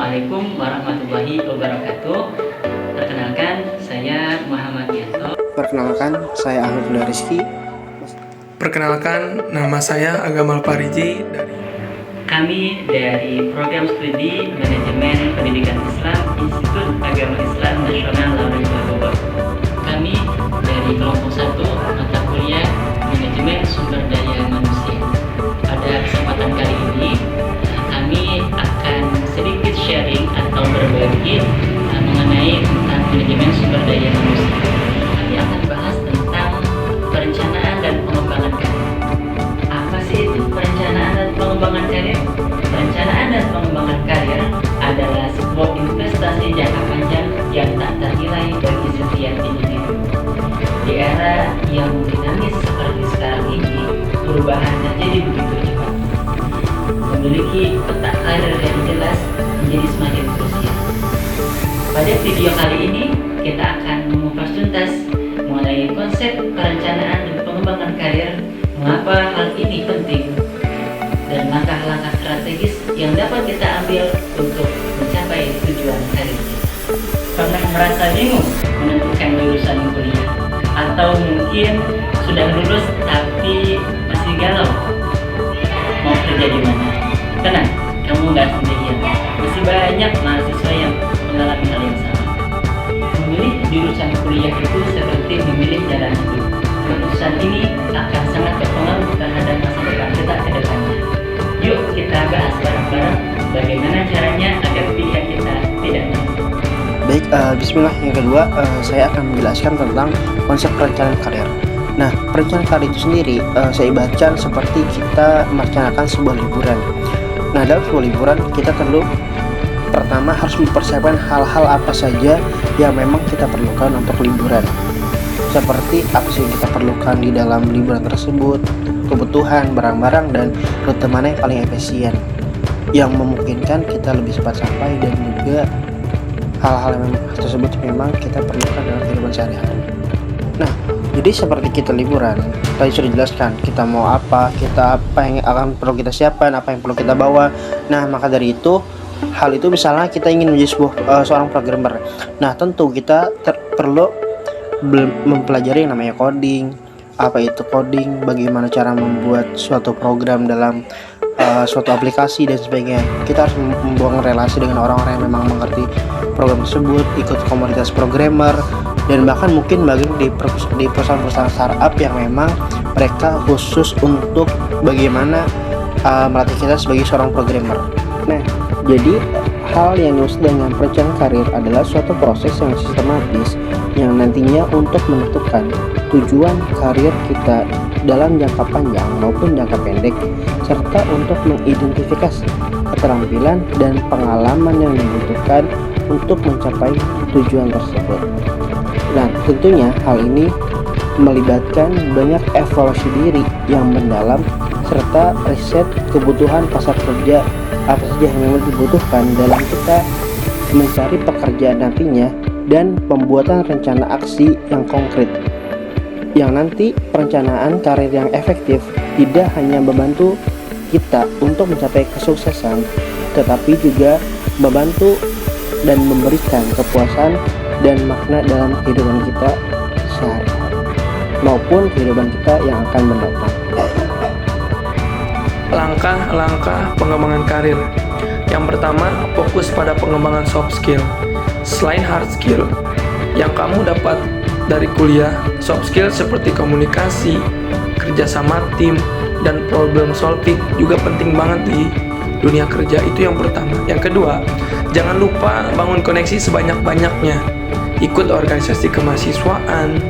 Assalamualaikum warahmatullahi wabarakatuh. Perkenalkan, saya Muhammad Yanto. Perkenalkan, saya Ahmad Rizky. Perkenalkan, nama saya Agamal Pariji. Kami dari Program Studi Manajemen Pendidikan Islam Institut Agama Islam Nasional Laurencia Bogor. Kami dari kelompok 1 mata kuliah Manajemen Sumber Daya Manusia. Pada kesempatan kali ini, kami akan sedikit sharing atau berbagi mengenai tentang manajemen sumber daya manusia. Kami akan bahas tentang perencanaan dan pengembangan karir. Apa sih itu perencanaan dan pengembangan karir? Perencanaan dan pengembangan karir adalah sebuah investasi jangka panjang yang tak ternilai bagi setiap individu. Di era yang dinamis seperti sekarang ini, perubahan terjadi begitu cepat. Memiliki peta karir yang jelas menjadi semakin krusial. Pada video kali ini, kita akan mengupas tuntas mengenai konsep perencanaan dan pengembangan karir, mengapa hal ini penting, dan langkah-langkah strategis yang dapat kita ambil untuk mencapai tujuan karir kita. Pernah merasa bingung menentukan jurusan kuliah? Atau mungkin sudah lulus tapi masih galau mau kerja di mana? Tenang, kamu nggak sendirian. Masih banyak mahasiswa yang mengalami hal yang sama. Memilih jurusan kuliah itu seperti memilih jalan hidup. Keputusan ini akan sangat berpengaruh terhadap masa depan kita ke depannya. Yuk kita bahas bareng-bareng bagaimana caranya agar pilihan kita tidak menyesal. Baik, bismillah. Yang kedua, saya akan menjelaskan tentang konsep perencanaan karir. Nah, perencanaan karir itu sendiri saya ibaratkan seperti kita merencanakan sebuah liburan. Nah, dalam sebuah liburan kita perlu pertama harus mempersiapkan hal-hal apa saja yang memang kita perlukan untuk liburan. Seperti apa sih yang kita perlukan di dalam liburan tersebut, kebutuhan, barang-barang, dan rute mana yang paling efisien, yang memungkinkan kita lebih cepat sampai, dan juga hal-hal yang tersebut memang kita perlukan dalam kehidupan sehari-hari. Nah, jadi seperti kita liburan, tadi sudah dijelaskan kita mau apa, kita apa yang akan perlu kita siapkan, apa yang perlu kita bawa. Nah, maka dari itu, hal itu misalnya kita ingin menjadi seorang programmer. Nah, tentu kita perlu mempelajari yang namanya coding. Apa itu coding, bagaimana cara membuat suatu program dalam suatu aplikasi dan sebagainya. Kita harus membangun relasi dengan orang-orang yang memang mengerti program tersebut, ikut komunitas programmer, dan bahkan mungkin di perusahaan-perusahaan startup yang memang mereka khusus untuk bagaimana melatih kita sebagai seorang programmer. Nah, jadi hal yang dimaksud dengan perencanaan karir adalah suatu proses yang sistematis yang nantinya untuk menentukan tujuan karir kita dalam jangka panjang maupun jangka pendek, serta untuk mengidentifikasi keterampilan dan pengalaman yang dibutuhkan untuk mencapai tujuan tersebut. Nah, tentunya hal ini melibatkan banyak evaluasi diri yang mendalam serta riset kebutuhan pasar kerja apa saja yang memang dibutuhkan dalam kita mencari pekerjaan nantinya, dan pembuatan rencana aksi yang konkret yang nanti perencanaan karir yang efektif tidak hanya membantu kita untuk mencapai kesuksesan, tetapi juga membantu dan memberikan kepuasan dan makna dalam kehidupan kita sehari-hari maupun kehidupan kita yang akan mendatang. Langkah-langkah pengembangan karir. Yang pertama, fokus pada pengembangan soft skill. Selain hard skill yang kamu dapat dari kuliah, soft skill seperti komunikasi, kerjasama tim, dan problem solving juga penting banget di dunia kerja. Itu yang pertama. Yang kedua, jangan lupa bangun koneksi sebanyak-banyaknya. Ikut organisasi kemahasiswaan,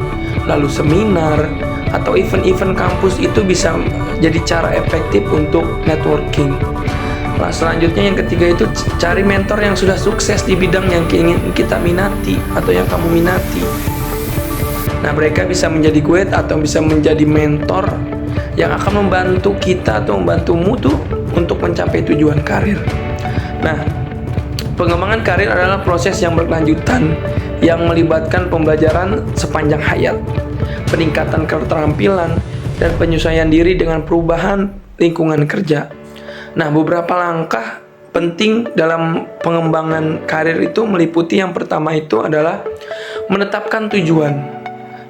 lalu seminar, atau event-event kampus itu bisa jadi cara efektif untuk networking. Nah, selanjutnya yang ketiga itu cari mentor yang sudah sukses di bidang yang ingin kita minati atau yang kamu minati. Nah, mereka bisa menjadi guide atau bisa menjadi mentor yang akan membantu kita atau membantumu tuh untuk mencapai tujuan karir. Nah, pengembangan karir adalah proses yang berkelanjutan yang melibatkan pembelajaran sepanjang hayat, peningkatan keterampilan, dan penyesuaian diri dengan perubahan lingkungan kerja. Nah, beberapa langkah penting dalam pengembangan karir itu meliputi yang pertama itu adalah menetapkan tujuan.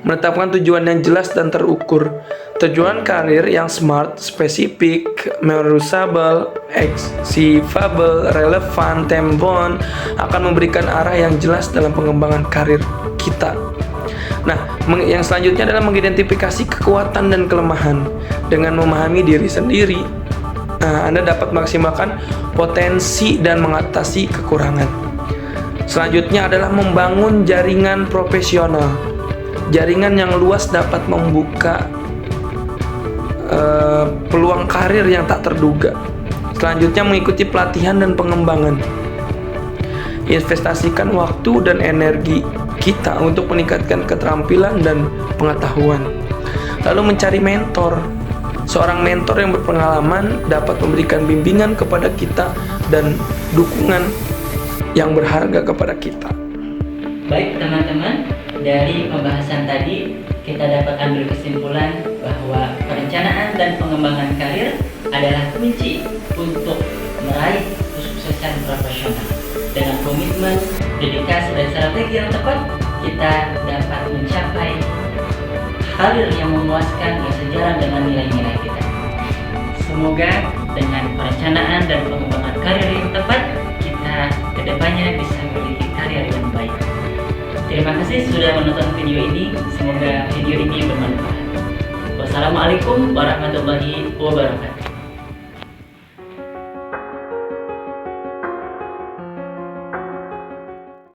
Menetapkan tujuan yang jelas dan terukur. Tujuan karir yang smart, spesifik, memorizable, achievable, relevan, time-bound akan memberikan arah yang jelas dalam pengembangan karir kita. Nah, yang selanjutnya adalah mengidentifikasi kekuatan dan kelemahan. Dengan memahami diri sendiri, Anda dapat maksimalkan potensi dan mengatasi kekurangan. Selanjutnya adalah membangun jaringan profesional. Jaringan yang luas dapat membuka peluang karir yang tak terduga. Selanjutnya mengikuti pelatihan dan pengembangan. Investasikan waktu dan energi kita untuk meningkatkan keterampilan dan pengetahuan. Lalu mencari mentor. Seorang mentor yang berpengalaman dapat memberikan bimbingan kepada kita dan dukungan yang berharga kepada kita. Baik teman-teman, dari pembahasan tadi kita dapat ambil kesimpulan bahwa perencanaan dan pengembangan karir adalah kunci untuk meraih kesuksesan profesional. Dengan komitmen, dedikasi, dan strategi yang tepat, kita dapat mencapai karir yang memuaskan yang sejalan dengan nilai-nilai kita. Semoga dengan perencanaan dan pengembangan karir yang tepat, kita kedepannya bisa memiliki karir yang baik. Terima kasih sudah menonton video ini. Semoga video ini bermanfaat. Wassalamualaikum warahmatullahi wabarakatuh.